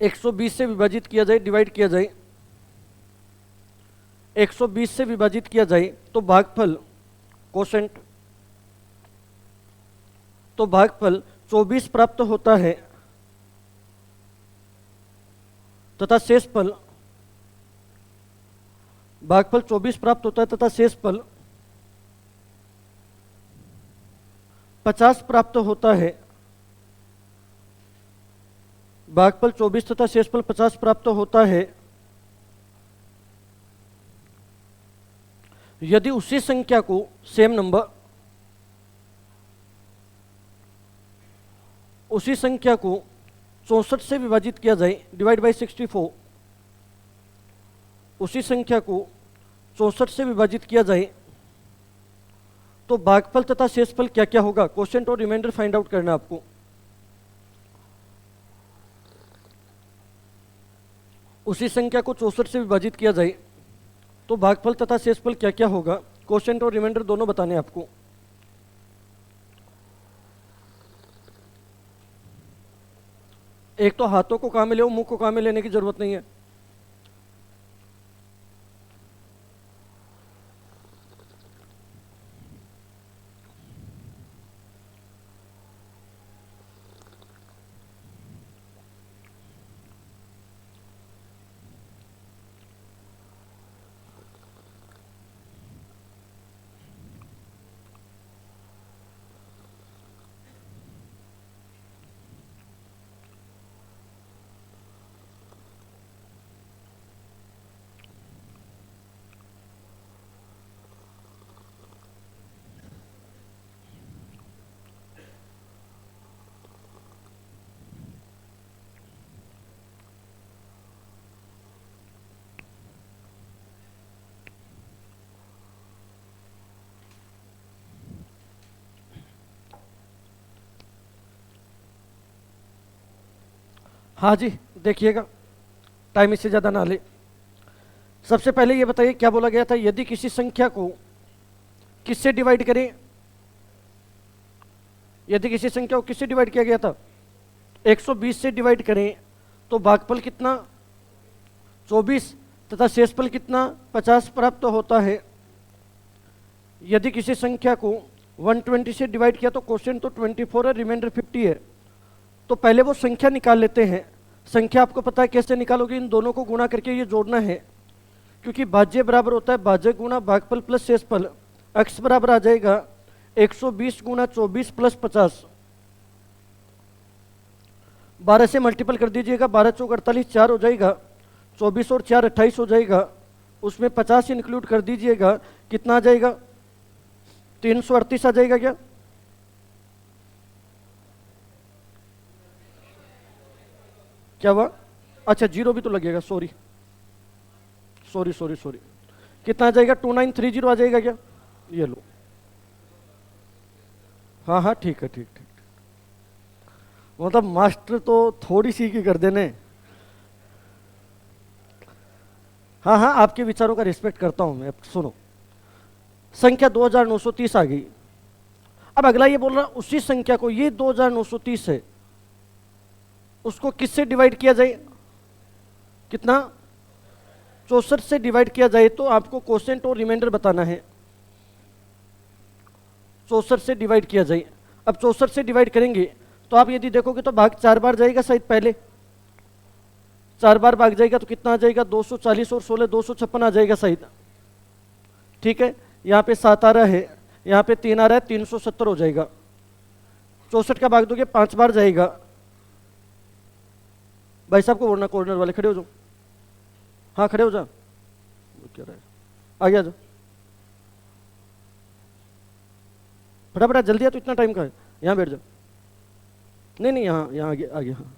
120 से विभाजित किया जाए, डिवाइड किया जाए, 120 से विभाजित किया जाए तो भागफल कोशेंट, तो भागफल 24 प्राप्त होता है तथा शेषफल, भागफल 24 प्राप्त होता है तथा शेषफल 50 प्राप्त होता है। भागफल 24 तथा शेषफल 50 प्राप्त होता है यदि उसी संख्या को, सेम नंबर, उसी संख्या को 64 से विभाजित किया जाए, डिवाइड बाई 64, उसी संख्या को 64 से विभाजित किया जाए तो भागफल तथा शेषफल क्या क्या होगा। क्वोशिएंट और रिमाइंडर फाइंड आउट करना आपको। उसी संख्या को 64 से विभाजित किया जाए तो भागफल तथा शेषफल क्या क्या होगा। क्वोशिएंट और रिमाइंडर दोनों बताने आपको। एक तो हाथों को काम में ले, मुंह को काम में लेने की जरूरत नहीं है। हाँ जी, देखिएगा, टाइम इससे ज़्यादा ना ले। सबसे पहले ये बताइए क्या बोला गया था, यदि किसी संख्या को किससे डिवाइड करें, यदि किसी संख्या को किससे डिवाइड किया गया था, 120 से डिवाइड करें तो भागफल कितना 24 तथा शेषफल कितना 50 प्राप्त होता है। यदि किसी संख्या को 120 से डिवाइड किया तो क्वेश्चन तो 24 है, रिमाइंडर 50 है। तो पहले वो संख्या निकाल लेते हैं। संख्या आपको पता है कैसे निकालोगे, इन दोनों को गुणा करके ये जोड़ना है, क्योंकि भाज्य बराबर होता है भाज्य गुणा भागफल प्लस शेषफल। x बराबर आ जाएगा 120 गुणा 24 प्लस 50। 12 से मल्टीपल कर दीजिएगा, 12 चौक 48, 4 हो जाएगा, 24 और 4 28 हो जाएगा, उसमें 50 इंक्लूड कर दीजिएगा, कितना आ जाएगा 338 आ जाएगा क्या? क्या हुआ? अच्छा जीरो भी तो लगेगा, सॉरी सॉरी सॉरी सॉरी, कितना आ जाएगा 2930 आ जाएगा क्या? ये लो, हाँ हाँ ठीक है, ठीक ठीक। मतलब मास्टर तो थोड़ी सी की कर देने। हाँ हाँ, आपके विचारों का रिस्पेक्ट करता हूं मैं। सुनो, संख्या 2930 आ गई। अब अगला ये बोल रहा उसी संख्या को, ये 2930 है, उसको किससे डिवाइड किया जाए? कितना? 64 से डिवाइड किया जाए तो आपको क्वोशिएंट और रिमाइंडर बताना है। 64 से डिवाइड किया जाए, अब 64 से डिवाइड करेंगे तो आप यदि देखोगे तो भाग 4 बार जाएगा शायद, पहले 4 बार भाग जाएगा तो कितना आ जाएगा 240 और 16 256 आ जाएगा शायद। ठीक है, यहाँ पे 7 आ रहा है, यहाँ पे 3 आ रहा है, 370 हो जाएगा। 64 का भाग दोगे 5 बार जाएगा। भाई साहब को बोलना, कॉर्नर वाले खड़े हो जाओ, हाँ खड़े हो जा, क्या रहा है, आगे आ जाओ फटाफट, जल्दी आ, तो इतना टाइम का है, यहाँ बैठ जाओ। नहीं नहीं, यहाँ यहाँ आगे आगे, हाँ।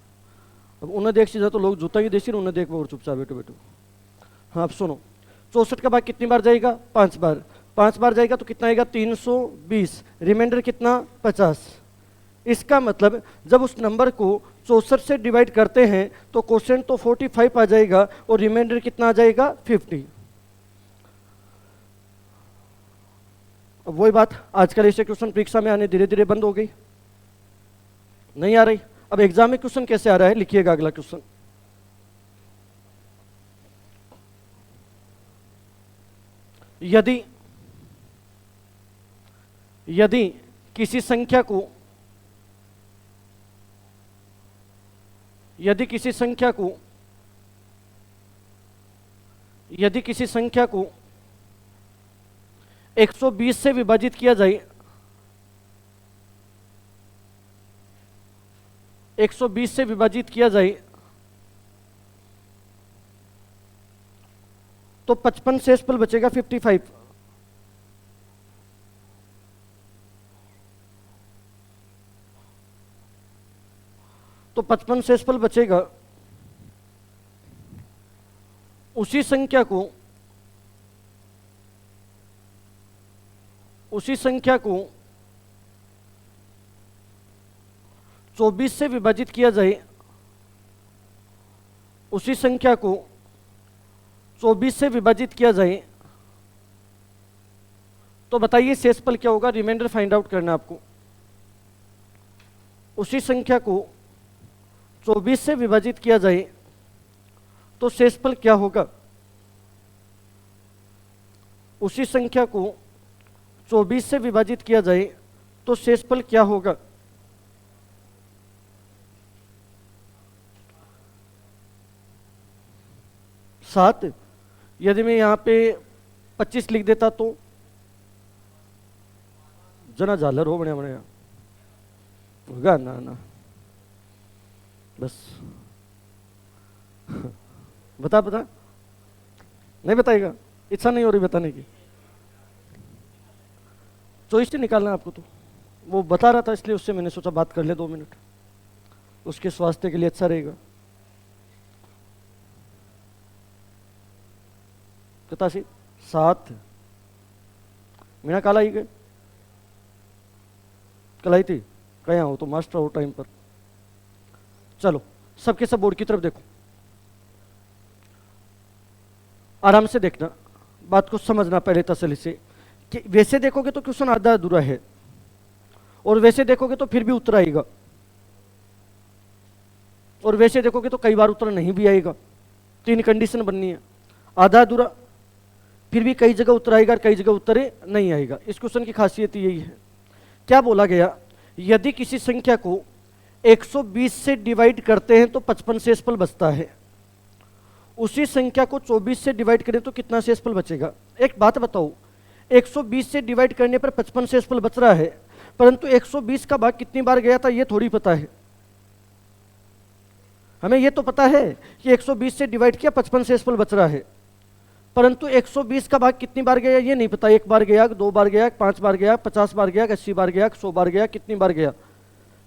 अब उन्हें देख सीधा तो लोग जूता ही देसी, उन्हें देख और चुपचाप बैठो बैठो। हाँ अब सुनो, 64 का भाग कितनी बार जाएगा? 5 बार। 5 बार जाएगा तो कितना आएगा 320, रिमाइंडर कितना 50। इसका मतलब जब उस नंबर को 64 से डिवाइड करते हैं तो क्वोशिएंट तो 45 आ जाएगा और रिमाइंडर कितना आ जाएगा 50। अब वही बात, आजकल ऐसे क्वेश्चन परीक्षा में आने धीरे धीरे बंद हो गई, नहीं आ रही। अब एग्जाम में क्वेश्चन कैसे आ रहा है, लिखिएगा अगला क्वेश्चन। यदि यदि किसी संख्या को यदि किसी संख्या को यदि किसी संख्या को 120 से विभाजित किया जाए, 120 से विभाजित किया जाए तो 55 शेषफल बचेगा 55। तो 55 शेषफल बचेगा। उसी संख्या को 24 से विभाजित किया जाए, उसी संख्या को 24 से विभाजित किया जाए तो बताइए शेषफल क्या होगा? रिमाइंडर फाइंड आउट करना आपको। उसी संख्या को 24 से विभाजित किया जाए तो शेषफल क्या होगा? उसी संख्या को 24 से विभाजित किया जाए तो शेषफल क्या होगा? 7। यदि मैं यहाँ पे 25 लिख देता तो जना झालर हो बने बने होगा ना ना, बस बता बता, नहीं बताएगा, इच्छा नहीं हो रही बताने की, चॉइस नहीं निकालना आपको। तो वो बता रहा था इसलिए उससे मैंने सोचा बात कर ले 2 मिनट, उसके स्वास्थ्य के लिए अच्छा रहेगा। कतासी 7 मीना काला ही गए, कल आई थी, कहीं हो तो मास्टर हो टाइम पर। चलो सबके सब बोर्ड की तरफ देखो, आराम से देखना, बात को समझना पहले तसल्ली से कि वैसे देखोगे तो क्वेश्चन आधा अधूरा है और वैसे देखोगे तो फिर भी उत्तर आएगा और वैसे देखोगे तो कई बार उत्तर नहीं भी आएगा। तीन कंडीशन बननी है, आधा अधूरा, फिर भी कई जगह उत्तर आएगा और कई जगह उत्तर नहीं आएगा। इस क्वेश्चन की खासियत यही है। क्या बोला गया, यदि किसी संख्या को 120 से डिवाइड करते हैं तो 55 शेषफल बचता है, उसी संख्या को 24 से डिवाइड करें तो कितना शेषफल बचेगा। एक बात बताओ, 120 से डिवाइड करने पर 55 शेषफल बच रहा है, परंतु 120 का भाग कितनी बार गया था ये थोड़ी पता है। हमें ये तो पता है कि 120 से डिवाइड किया 55 शेषफल बच रहा है, परंतु 120 का भाग कितनी बार गया ये नहीं पता। एक बार गया, दो बार गया, 5 बार गया, 50 बार गया, 80 बार गया, 100 बार गया, कितनी बार गया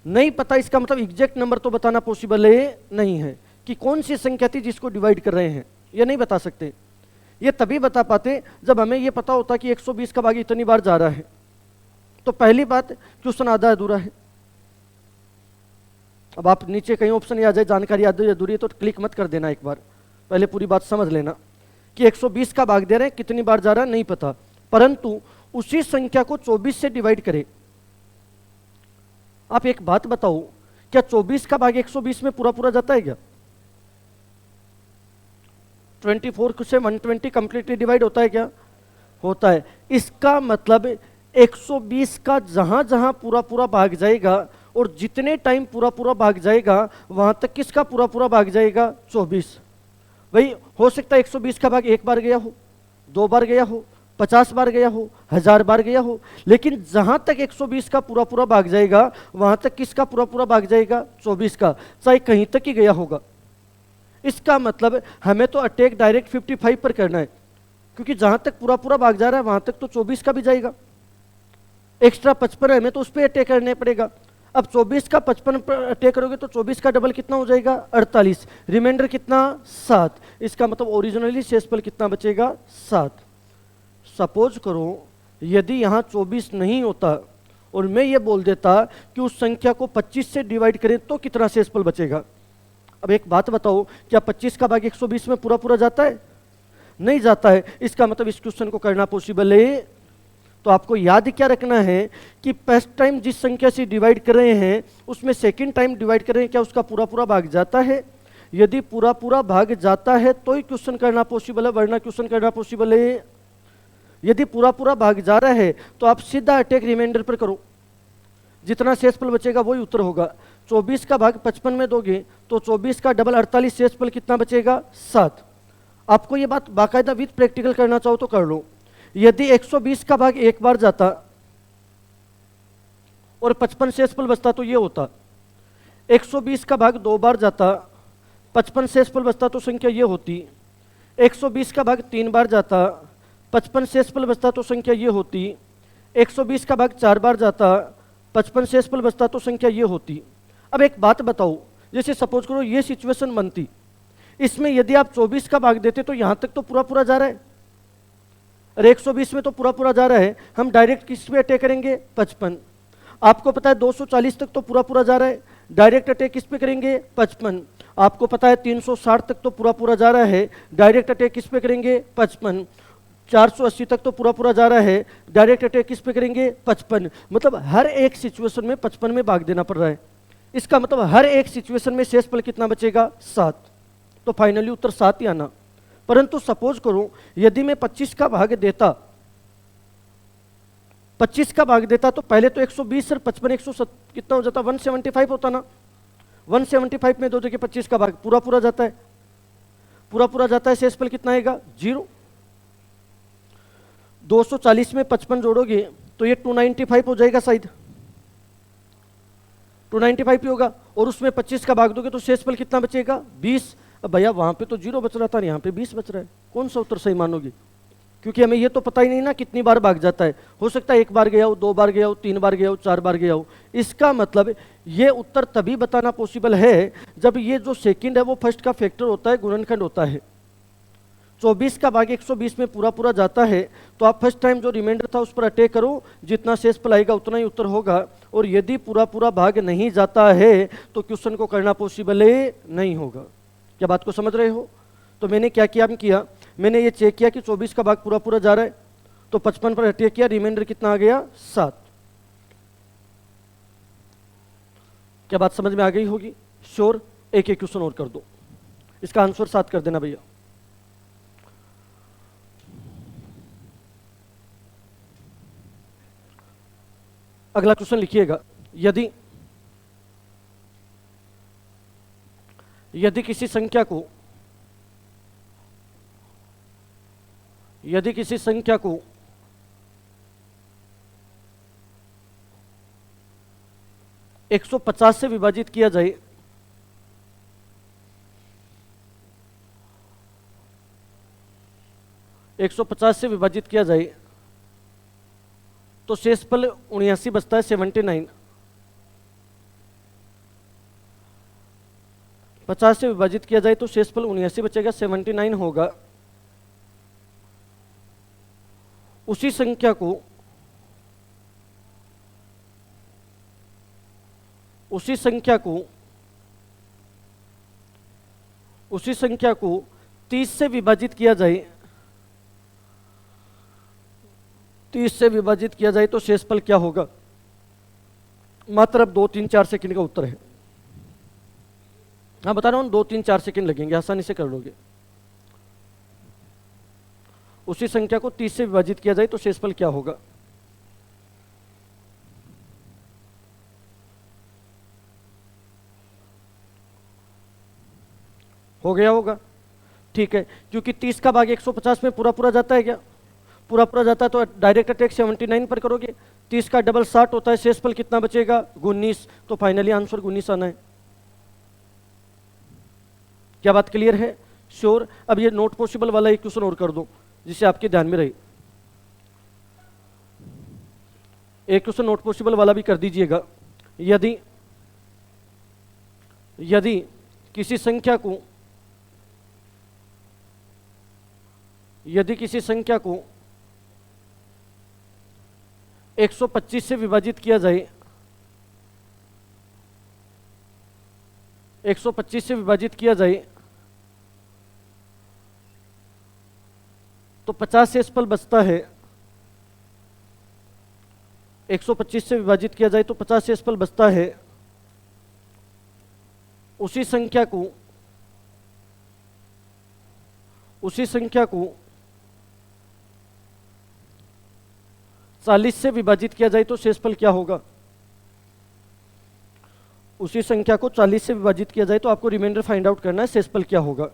नहीं पता। इसका मतलब एग्जैक्ट नंबर तो बताना पॉसिबल है नहीं है कि कौन सी संख्या थी जिसको डिवाइड कर रहे हैं, ये नहीं बता सकते। ये तभी बता पाते जब हमें ये पता होता कि 120 का भाग इतनी बार जा रहा है। तो पहली बात, क्वेश्चन आधा अधूरा है। अब आप नीचे कहीं ऑप्शन आ जाए जानकारी आधी अधूरी है तो क्लिक मत कर देना, एक बार पहले पूरी बात समझ लेना कि 120 का भाग दे रहे हैं, कितनी बार जा रहा है नहीं पता, परंतु उसी संख्या को 24 से डिवाइड करें। आप एक बात बताओ, क्या 24 का भाग 120 में पूरा पूरा जाता है क्या? 24 से 120 कंप्लीटली डिवाइड होता है क्या? होता है। इसका मतलब 120 का जहां जहां पूरा पूरा भाग जाएगा और जितने टाइम पूरा पूरा भाग जाएगा वहां तक किसका पूरा पूरा भाग जाएगा? 24। भाई हो सकता है 120 का भाग एक बार गया हो, दो बार गया हो, 50 बार गया हो, 1000 बार गया हो, लेकिन जहां तक 120 का पूरा पूरा भाग जाएगा वहां तक किसका पूरा पूरा भाग जाएगा? 24 का, चाहे कहीं तक ही गया होगा। इसका मतलब हमें तो अटैक डायरेक्ट 55 पर करना है, क्योंकि जहां तक पूरा पूरा भाग जा रहा है वहां तक तो 24 का भी जाएगा। एक्स्ट्रा 55 है, हमें तो उस पर अटैक करने पड़ेगा। अब 24 का 55 पर अटैक करोगे तो 24 का डबल कितना हो जाएगा? 48। रिमाइंडर कितना? 7। इसका मतलब ओरिजिनली शेषफल कितना बचेगा? 7। सपोज करो यदि यहाँ 24 नहीं होता और मैं ये बोल देता कि उस संख्या को 25 से डिवाइड करें तो कितना शेषफल बचेगा। अब एक बात बताओ, क्या 25 का भाग 120 में पूरा पूरा जाता है? नहीं जाता है। इसका मतलब इस क्वेश्चन को करना पॉसिबल है। तो आपको याद क्या रखना है कि फर्स्ट टाइम जिस संख्या से डिवाइड कर रहे हैं उसमें सेकंड टाइम डिवाइड कर रहे हैं, क्या उसका पूरा पूरा भाग जाता है? यदि पूरा पूरा भाग जाता है तो ही क्वेश्चन करना पॉसिबल है, वरना क्वेश्चन करना पॉसिबल है। यदि पूरा पूरा भाग जा रहा है तो आप सीधा अटैक रिमाइंडर पर करो, जितना शेषफल बचेगा वही उत्तर होगा। 24 का भाग 55 में दोगे तो 24 का डबल 48, शेषफल कितना बचेगा? 7। आपको ये बात बाकायदा विद प्रैक्टिकल करना चाहो तो कर लो। यदि 120 का भाग एक बार जाता और 55 शेषफल बचता तो ये होता। 120 का भाग दो बार जाता, 55 शेषफल बचता तो संख्या ये होती। 120 का भाग 3 बार जाता, 55 शेषफल बचता तो संख्या ये होती। 120 का भाग 4 बार जाता, 55 शेषफल बचता तो संख्या ये होती। अब एक बात बताओ, जैसे सपोज करो ये सिचुएशन बनती, इसमें यदि आप 24 का भाग देते तो यहां तक तो पूरा पूरा जा रहा है, और 120 में तो पूरा पूरा जा रहा है। हम डायरेक्ट किस पे अटैक करेंगे? 55। आपको पता है 240 तक तो पूरा पूरा जा रहा है, डायरेक्ट अटैक किस पे करेंगे? 55। आपको पता है 360 तक तो पूरा पूरा जा रहा है, डायरेक्ट अटैक किस पे करेंगे? 55। 480 तक तो पूरा पूरा जा रहा है, डायरेक्ट अटैक किस पे करेंगे? 55। मतलब हर एक सिचुएशन में 55 में भाग देना पड़ रहा है। इसका मतलब हर एक सिचुएशन में शेषफल कितना बचेगा? 7। तो फाइनली उत्तर 7 ही आना। परंतु सपोज करो यदि मैं 25 का भाग देता, 25 का भाग देता तो पहले तो 120 और 55 170 कितना हो जाता? 175 होता ना। 175 में दो जगह 25 का भाग पूरा पूरा जाता है, पूरा पूरा जाता है, शेषफल कितना आएगा? 0। 240 में 55 जोड़ोगे तो ये 295 हो जाएगा, शायद 295 ही होगा, और उसमें 25 का भाग दोगे तो शेषफल कितना बचेगा? 20। अब भैया वहां पे तो 0 बच रहा था, यहाँ पे 20 बच रहा है, कौन सा उत्तर सही मानोगे? क्योंकि हमें ये तो पता ही नहीं ना कितनी बार भाग जाता है। हो सकता है एक बार गया हो, 2 बार गया हो, 3 बार गया हो, 4 बार गया हो। इसका मतलब ये उत्तर तभी बताना पॉसिबल है जब ये जो सेकंड है वो फर्स्ट का फैक्टर होता है, गुणनखंड होता है। 24 का भाग 120 में पूरा पूरा जाता है तो आप फर्स्ट टाइम जो रिमाइंडर था उस पर अटैक करो, जितना शेषफल आएगा उतना ही उत्तर होगा। और यदि पूरा पूरा भाग नहीं जाता है तो क्वेश्चन को करना पॉसिबल नहीं होगा। क्या बात को समझ रहे हो? तो मैंने क्या किया, मैंने ये चेक किया कि 24 का भाग पूरा पूरा जा रहा है तो 55 पर अटैक किया, रिमाइंडर कितना आ गया 7। क्या बात समझ में आ गई होगी? श्योर। एक क्वेश्चन और कर दो, इसका आंसर 7 कर देना भैया। अगला क्वेश्चन लिखिएगा, यदि किसी संख्या को 150 से विभाजित किया जाए तो शेषफल 79 बचता है 79। 50 से विभाजित किया जाए तो शेषफल 79 बचेगा, 79 होगा। उसी संख्या को 30 से विभाजित किया जाए तो शेषफल क्या होगा? मात्र अब 2, 3, 4 सेकंड का उत्तर है। हाँ बता रहा हूं, 2, 3, 4 सेकंड लगेंगे, आसानी से कर लोगे। उसी संख्या को 30 से विभाजित किया जाए तो शेषफल क्या होगा? हो गया होगा, ठीक है। क्योंकि 30 का भाग 150 में पूरा पूरा जाता है, क्या पूरा पूरा जाता है तो डायरेक्ट अटैक 79 पर करोगे। 30 का डबल 60 होता है, शेषफल कितना बचेगा 19। तो फाइनली आंसर 19 आना है। क्या बात क्लियर है? श्योर। अब ये नॉट पॉसिबल वाला एक क्वेश्चन और कर दो जिससे आपके ध्यान में रहे। एक क्वेश्चन नॉट पॉसिबल वाला भी कर दीजिएगा। यदि किसी संख्या को 125 से विभाजित किया जाए, 125 से विभाजित किया जाए तो 50 शेषफल बचता है। 125 से विभाजित किया जाए तो 50 शेषफल बचता है। उसी संख्या को 40 से विभाजित किया जाए तो शेषफल क्या होगा? उसी संख्या को 40 से विभाजित किया जाए तो आपको रिमाइंडर फाइंड आउट करना है, शेषफल क्या होगा।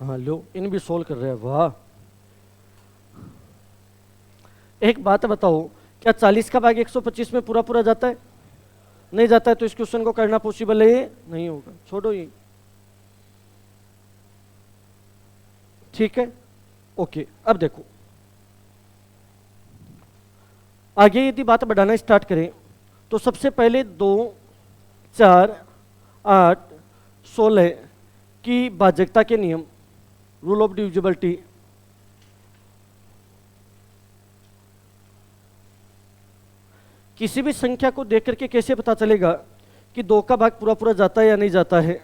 हाँ लो, इन भी सोल्व कर रहे हैं, वाह। एक बात बताओ, क्या 40 का भाग 125 में पूरा पूरा जाता है? नहीं जाता है तो इस क्वेश्चन को करना पॉसिबल है नहीं होगा, छोड़ो ये। ठीक है, ओके। अब देखो आगे यदि बात बढ़ाना स्टार्ट करें तो सबसे पहले 2, 4, 8, 16 की भाजकता के नियम, रूल ऑफ डिविजिबिलिटी, किसी भी संख्या को देख करके कैसे पता चलेगा कि 2 का भाग पूरा पूरा जाता है या नहीं जाता है,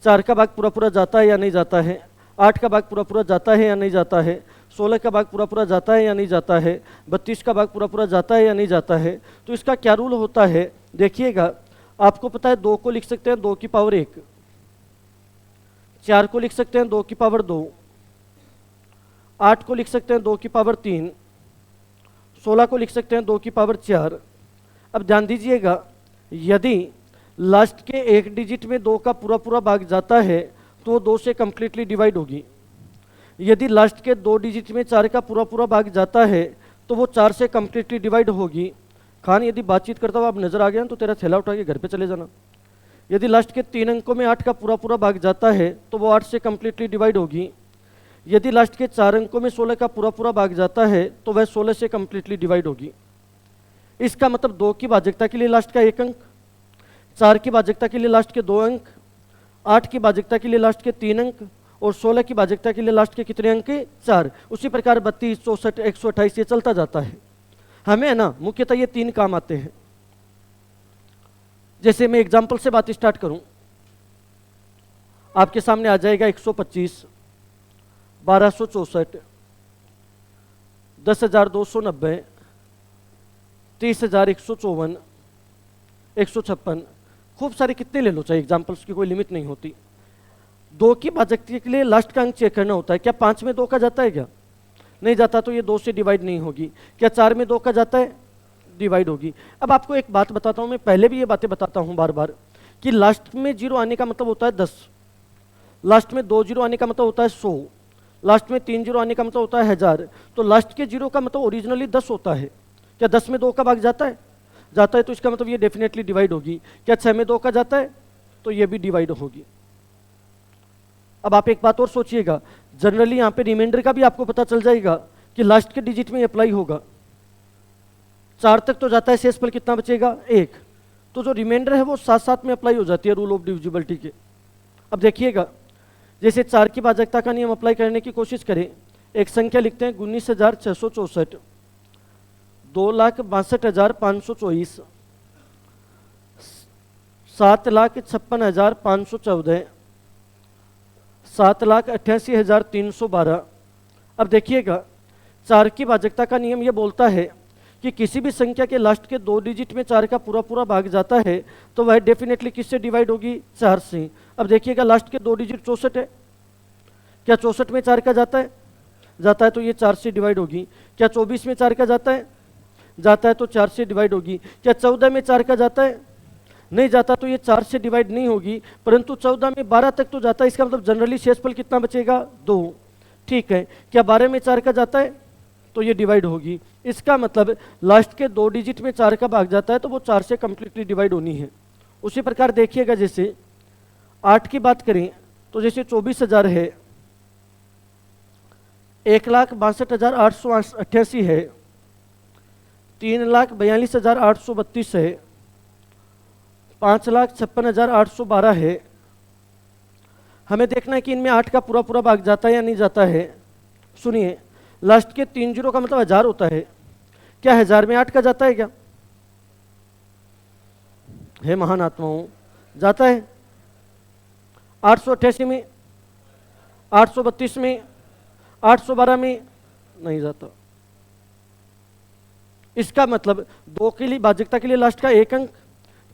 4 का भाग पूरा पूरा जाता है या नहीं जाता है, 8 का भाग पूरा पूरा जाता है या नहीं जाता है, 16 का भाग पूरा पूरा जाता है या नहीं जाता है, 32 का भाग पूरा पूरा जाता है या नहीं जाता है। तो इसका क्या रूल होता है देखिएगा। आपको पता है 2 को लिख सकते हैं 2 की पावर 1, 4 को लिख सकते हैं 2 की पावर 2, 8 को लिख सकते हैं 2 की पावर 3, 16 को लिख सकते हैं 2 की पावर 4। अब ध्यान दीजिएगा, यदि लास्ट के एक डिजिट में 2 का पूरा पूरा भाग जाता है तो वो 2 से कंप्लीटली डिवाइड होगी। यदि लास्ट के 2 डिजिट में 4 का पूरा पूरा भाग जाता है तो वो 4 से कंप्लीटली डिवाइड होगी। खान यदि बातचीत करता हुआ आप नजर आ गया तो तेरा थैला उठा के घर पे चले जाना। यदि लास्ट के 3 अंकों में 8 का पूरा पूरा भाग जाता है तो वो 8 से कंप्लीटली डिवाइड होगी। यदि लास्ट के 4 अंकों में 16 का पूरा पूरा भाग जाता है तो वह 16 से कंप्लीटली डिवाइड होगी। इसका मतलब 2 की भाजकता के लिए लास्ट का 1 अंक, 4 की भाजकता के लिए लास्ट के 2 अंक, 8 की भाजकता के लिए लास्ट के 3 अंक और 16 की भाजकता के लिए लास्ट के कितने अंक? 4। उसी प्रकार 32, 64, 128 ये चलता जाता है। हमें है ना मुख्यतः ये 3 काम आते हैं। जैसे मैं एग्जाम्पल से बात स्टार्ट करूं, आपके सामने आ जाएगा 125, 1264, 10,290, 30,154, 156, खूब सारे कितने ले लो चाहे एग्जाम्पल्स की कोई लिमिट नहीं होती। 2 की भाजकता के लिए लास्ट का अंक चेक करना होता है। क्या 5 में 2 का जाता है? क्या नहीं जाता तो ये 2 से डिवाइड नहीं होगी। क्या 4 में 2 का जाता है? डिवाइड होगी। अब आपको एक बात बताता हूं, मैं पहले भी ये बातें बताता हूं बार बार कि लास्ट में 0 आने का मतलब होता है 10, लास्ट में 2 0 आने का मतलब होता है 100, लास्ट में 3 0 आने का मतलब होता है 1000। तो लास्ट के 0 का मतलब ओरिजिनली 10 होता है। क्या 10 में 2 का भाग जाता है? जाता है, तो इसका मतलब ये डेफिनेटली डिवाइड होगी। क्या 6 में 2 का जाता है? तो ये भी डिवाइड होगी। अब आप एक बात और सोचिएगा, जनरली यहाँ पे रिमाइंडर का भी आपको पता चल जाएगा कि लास्ट के डिजिट में अप्लाई होगा। 4 तक तो जाता है, शेष पर कितना बचेगा? 1। तो जो रिमाइंडर है वो साथ साथ में अप्लाई हो जाती है रूल ऑफ डिविजिबिलिटी के। अब देखिएगा, जैसे 4 की भाजकता का नियम अप्लाई करने की कोशिश करें, एक संख्या लिखते हैं 19,664, 2,62,524, 7,56,514, 7,88,312। अब देखिएगा, 4 की भाजकता का नियम यह बोलता है कि किसी भी संख्या के लास्ट के 2 डिजिट में 4 का पूरा पूरा भाग जाता है तो वह डेफिनेटली किससे डिवाइड होगी? 4 से। अब देखिएगा, लास्ट के 2 डिजिट 64 है। क्या 64 में 4 का जाता है? जाता है, तो ये 4 से डिवाइड होगी। क्या 24 में 4 का जाता है? जाता है, तो 4 से डिवाइड होगी। क्या 14 में 4 का जाता है? नहीं जाता, तो ये 4 से डिवाइड नहीं होगी। परंतु 14 में 12 तक तो जाता है, इसका मतलब जनरली शेषफल कितना बचेगा? 2। ठीक है। क्या 12 में 4 का जाता है? तो ये डिवाइड होगी। इसका मतलब लास्ट के 2 डिजिट में 4 का भाग जाता है तो वो 4 से कंप्लीटली डिवाइड होनी है। उसी प्रकार देखिएगा, जैसे 8 की बात करें तो जैसे 24,000 है, 1,62,888 है, 3,42,832 है, 5,56,812 है। हमें देखना है कि इनमें 8 का पूरा पूरा भाग जाता है या नहीं जाता है। सुनिए, लास्ट के 3 0 का मतलब 1000 होता है। क्या 1000 में 8 का जाता है? क्या है महान आत्माओं? जाता है। 888 में, 832 में, 812 में नहीं जाता। इसका मतलब 2 की लिए भाजकता के लिए लास्ट का 1 अंक,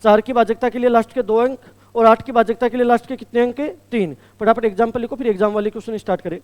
4 की भाजकता के लिए लास्ट के 2 अंक और 8 की भाजकता के लिए लास्ट के कितने अंक? 3। फटाफट एग्जाम्पल लिखो, फिर एग्जाम वाले क्वेश्चन स्टार्ट करें।